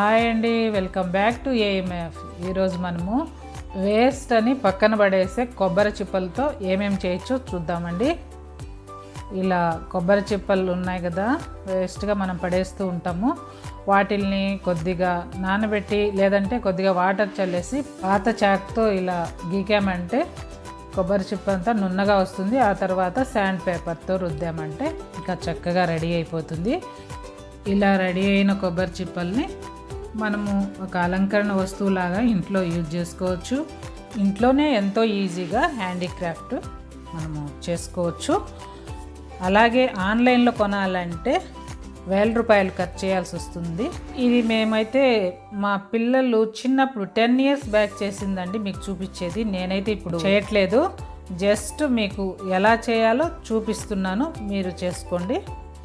Hi అండి, welcome back to AMF. ఈరోజు మనము వేస్ట్ అని పక్కన పడేసే కొబ్బరి చిప్పలతో ఏమేమి చేయొచ్చో చూద్దామండి. ఇలా కొబ్బరి చిప్పలు ఉన్నాయి కదా, వేస్ట్గా మనం పడేస్తూ ఉంటాము. వాటిల్ని కొద్దిగా నానబెట్టి లేదంటే కొద్దిగా వాటర్ చల్లేసి పాత చాక్తో ఇలా గీకామంటే కొబ్బరి చిప్ప అంతా నున్నగా వస్తుంది. ఆ తర్వాత శాండ్ పేపర్తో రుద్దామంటే ఇంకా చక్కగా రెడీ అయిపోతుంది. ఇలా రెడీ అయిన కొబ్బరి చిప్పల్ని మనము ఒక అలంకరణ వస్తువులాగా ఇంట్లో యూజ్ చేసుకోవచ్చు. ఇంట్లోనే ఎంతో ఈజీగా హ్యాండీక్రాఫ్ట్ మనము చేసుకోవచ్చు. అలాగే ఆన్లైన్లో కొనాలంటే ₹1000 ఖర్చు చేయాల్సి వస్తుంది. ఇది మేమైతే మా పిల్లలు చిన్నప్పుడు 10 years బ్యాక్ చేసిందండి మీకు చూపించేది. నేనైతే ఇప్పుడు చేయట్లేదు, జస్ట్ మీకు ఎలా చేయాలో చూపిస్తున్నాను, మీరు చేసుకోండి.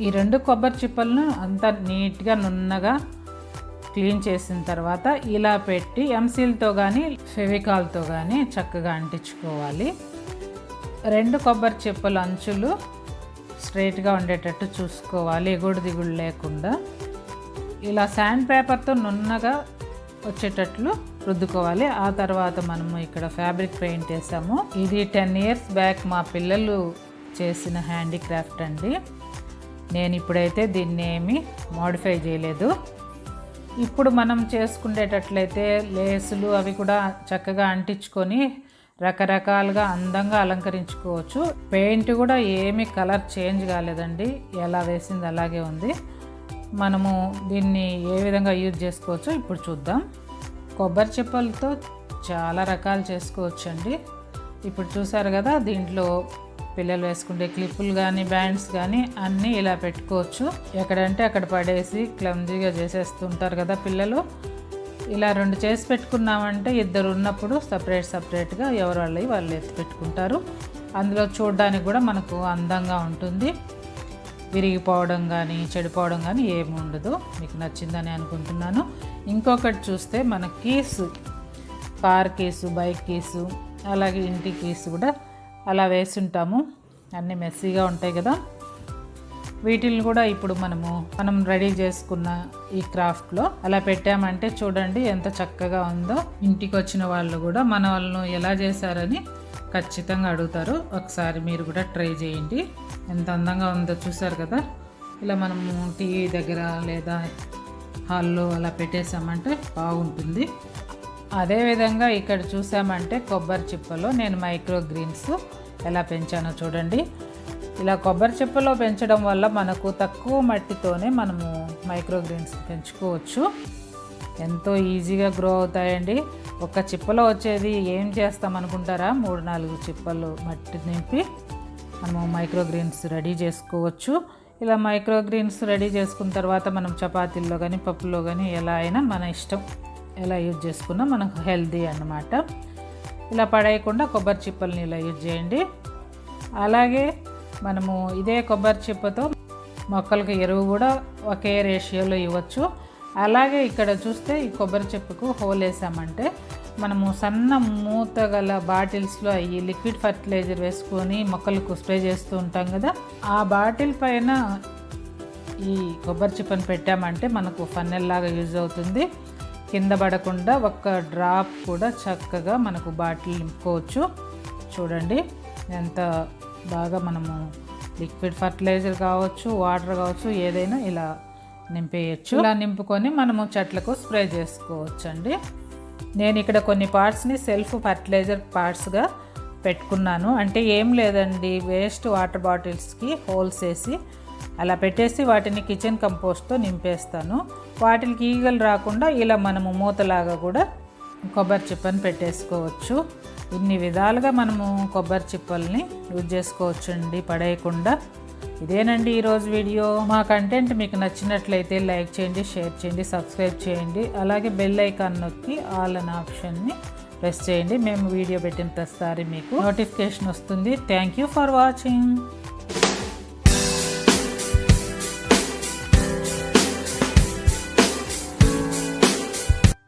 ఈ 2 కొబ్బరి చిప్పలను అంతా నీట్గా నున్నగా క్లీన్ చేసిన తర్వాత ఇలా పెట్టి ఎంసీల్తో కానీ ఫెవికాల్తో కానీ చక్కగా అంటించుకోవాలి. 2 కొబ్బరి చిప్పల అంచులు స్ట్రైట్గా ఉండేటట్టు చూసుకోవాలి, ఎగుడు దిగుడు లేకుండా. ఇలా శాండ్ పేపర్తో నున్నగా వచ్చేటట్లు రుద్దుకోవాలి. ఆ తర్వాత మనము ఇక్కడ ఫ్యాబ్రిక్ పెయింట్ వేసాము. ఇది 10 years బ్యాక్ మా పిల్లలు చేసిన హ్యాండీక్రాఫ్ట్ అండి. నేను ఇప్పుడైతే దీన్ని ఏమీ మోడిఫై చేయలేదు. ఇప్పుడు మనం చేసుకునేటట్లయితే లేసులు అవి కూడా చక్కగా అంటించుకొని రకరకాలుగా అందంగా అలంకరించుకోవచ్చు. పెయింట్ కూడా ఏమీ కలర్ చేంజ్ కాలేదండి, ఎలా వేసింది అలాగే ఉంది. మనము దీన్ని ఏ విధంగా యూజ్ చేసుకోవచ్చో ఇప్పుడు చూద్దాం. కొబ్బరి చిప్పలతో చాలా రకాలు చేసుకోవచ్చు అండి. ఇప్పుడు చూసారు కదా, దీంట్లో పిల్లలు వేసుకుంటే క్లిప్పులు కానీ బ్యాండ్స్ కానీ అన్నీ ఇలా పెట్టుకోవచ్చు. ఎక్కడంటే అక్కడ పడేసి క్లమ్జీగా చేసేస్తుంటారు కదా పిల్లలు. ఇలా 2 చేసి పెట్టుకున్నామంటే ఇద్దరు ఉన్నప్పుడు సపరేట్గా ఎవరు వాళ్ళు ఎత్తి పెట్టుకుంటారు. అందులో చూడడానికి కూడా మనకు అందంగా ఉంటుంది. విరిగిపోవడం కానీ చెడిపోవడం కానీ ఏమి ఉండదు. మీకు నచ్చిందని అనుకుంటున్నాను. ఇంకొకటి చూస్తే మన keys, car keys, bike keys, అలాగే ఇంటి కీసు కూడా అలా వేసుంటాము. అన్నీ మెస్సీగా ఉంటాయి కదా. వీటిని కూడా ఇప్పుడు మనం రెడీ చేసుకున్న ఈ క్రాఫ్ట్లో అలా పెట్టామంటే చూడండి ఎంత చక్కగా ఉందో. ఇంటికి వచ్చిన వాళ్ళు కూడా మన వాళ్ళను ఎలా చేశారని ఖచ్చితంగా అడుగుతారు. ఒకసారి మీరు కూడా ట్రై చేయండి. ఎంత అందంగా ఉందో చూసారు కదా. ఇలా మనము టీవీ దగ్గర లేదా హాల్లో అలా పెట్టేసామంటే బాగుంటుంది. అదేవిధంగా ఇక్కడ చూసామంటే కొబ్బరి చిప్పలో నేను మైక్రో గ్రీన్స్ ఎలా పెంచానో చూడండి. ఇలా కొబ్బరి చిప్పలో పెంచడం వల్ల మనకు తక్కువ మట్టితోనే మనము మైక్రో గ్రీన్స్ పెంచుకోవచ్చు. ఎంతో ఈజీగా గ్రో అవుతాయండి. ఒక చిప్పలో వచ్చేది ఏం చేస్తాం అనుకుంటారా, 3-4 చిప్పలు మట్టి నింపి మనము మైక్రో గ్రీన్స్ రెడీ చేసుకోవచ్చు. ఇలా మైక్రో గ్రీన్స్ రెడీ చేసుకున్న తర్వాత మనం చపాతీల్లో కానీ పప్పులో కానీ ఎలా అయినా మన ఇష్టం, ఎలా యూజ్ చేసుకున్నా మనకు హెల్దీ అన్నమాట. ఇలా పడేయకుండా కొబ్బరి చిప్పల్ని ఇలా యూజ్ చేయండి. అలాగే మనము ఇదే కొబ్బరి చిప్పతో మొక్కలకు ఎరువు కూడా ఒకే రేషియోలో ఇవ్వచ్చు. అలాగే ఇక్కడ చూస్తే ఈ కొబ్బరి చిప్పకు హోల్ వేసామంటే మనము సన్న మూత గల బాటిల్స్లో ఈ లిక్విడ్ ఫర్టిలైజర్ వేసుకొని మొక్కలకు స్ప్రే చేస్తూ ఉంటాం కదా, ఆ బాటిల్ పైన ఈ కొబ్బరి చిప్పని పెట్టామంటే మనకు ఫన్నెల్ లాగా యూజ్ అవుతుంది. కింద పడకుండా ఒక్క డ్రాప్ కూడా చక్కగా మనకు బాటిల్ నింపుకోవచ్చు. చూడండి ఎంత బాగా మనము లిక్విడ్ ఫర్టిలైజర్ కావచ్చు, వాటర్ కావచ్చు, ఏదైనా ఇలా నింపేయచ్చు. ఇలా నింపుకొని మనము చెట్లకు స్ప్రే చేసుకోవచ్చు అండి. నేను ఇక్కడ కొన్ని పార్ట్స్ని సెల్ఫ్ ఫర్టిలైజర్ పార్ట్స్గా పెట్టుకున్నాను. అంటే ఏం లేదండి, వేస్ట్ వాటర్ బాటిల్స్కి హోల్స్ వేసి అలా పెట్టేసి వాటిని కిచెన్ కంపోస్ట్తో నింపేస్తాను. వాటికి ఈగలు రాకుండా ఇలా మనము మూతలాగా కూడా కొబ్బరి చిప్పని పెట్టేసుకోవచ్చు. ఇన్ని విధాలుగా మనము కొబ్బరి చిప్పల్ని యూజ్ చేసుకోవచ్చు అండి, పడేయకుండా. ఇదేనండి ఈరోజు వీడియో. మా కంటెంట్ మీకు నచ్చినట్లయితే లైక్ చేయండి, షేర్ చేయండి, సబ్స్క్రైబ్ చేయండి. అలాగే బెల్ ఐకాన్ నొక్కి ఆల్ అనే ఆప్షన్ని ప్రెస్ చేయండి. మేము వీడియో పెట్టిన ప్రతిసారి మీకు నోటిఫికేషన్ వస్తుంది. Thank you for watching.